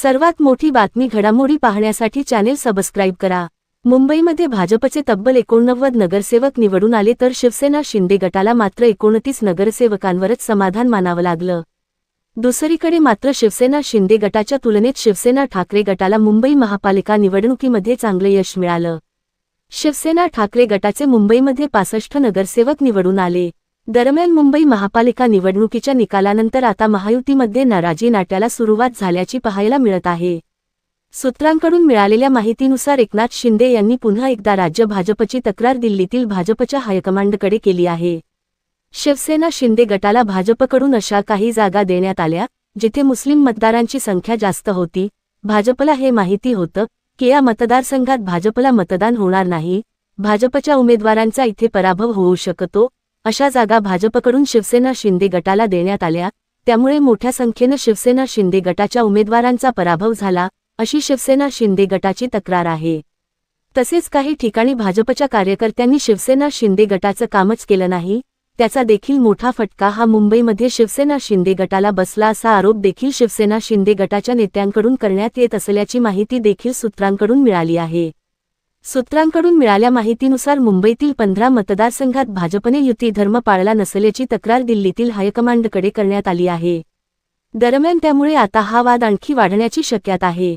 सर्वात मोठी बातमी घडामोडी पाहण्यासाठी चॅनेल सबस्क्राईब करा। मुंबईमध्ये भाजपचे तब्बल 89 नगरसेवक निवडून आले तर शिवसेना शिंदे गटाला मात्र 29 नगरसेवकांवरच समाधान मानावं लागलं। दुसरीकडे मात्र शिवसेना शिंदे गटाच्या तुलनेत शिवसेना ठाकरे गटाला मुंबई महापालिका निवडणुकीमध्ये चांगलं यश मिळालं। शिवसेना ठाकरे गटाचे मुंबईमध्ये 65 नगरसेवक निवडून आले। दरम्यान मुंबई महापालिका निवडणुकीच्या निकालानंतर आता महायुतीमध्ये नाराजी नाट्याला सुरुवात झाल्याची पाहायला मिळत आहे। सूत्रांकडून मिळालेल्या माहितीनुसार एकनाथ शिंदे यांनी पुन्हा एकदा राज्य भाजपची तक्रार दिल्लीतील भाजपच्या हायकमांडकडे केली आहे। शिवसेना शिंदे गटाला भाजपकडून अशा काही जागा देण्यात आल्या जिथे मुस्लिम मतदारांची संख्या जास्त होती। भाजपला हे माहिती होतं की या मतदारसंघात भाजपला मतदान होणार नाही, भाजपच्या उमेदवारांचा इथे पराभव होऊ शकतो, अशा जागा भाजपकडून शिवसेना शिंदे गटाला देण्यात आल्या, त्यामुळे मोठ्या संख्येनं शिवसेना शिंदे गटाच्या उमेदवारांचा पराभव झाला, अशी शिवसेना शिंदे गटाची तक्रार आहे। तसेच काही ठिकाणी भाजपच्या कार्यकर्त्यांनी शिवसेना शिंदे गटाचं कामच केलं नाही, त्याचा देखील मोठा फटका हा मुंबईमध्ये शिवसेना शिंदे गटाला बसला, असा आरोप देखील शिवसेना शिंदे गटाच्या नेत्यांकडून करण्यात येत असल्याची माहिती देखील सूत्रांकडून मिळाली आहे। सूत्रांकडून मिळालेल्या माहितीनुसार मुंबईतील 15 मतदारसंघात भाजपने युती धर्म पाळला नसल्याची तक्रार दिल्लीतील हायकमांडकडे करण्यात आली आहे। दरम्यान त्यामुळे आता हा वाद आणखी वाढण्याची शक्यता आहे।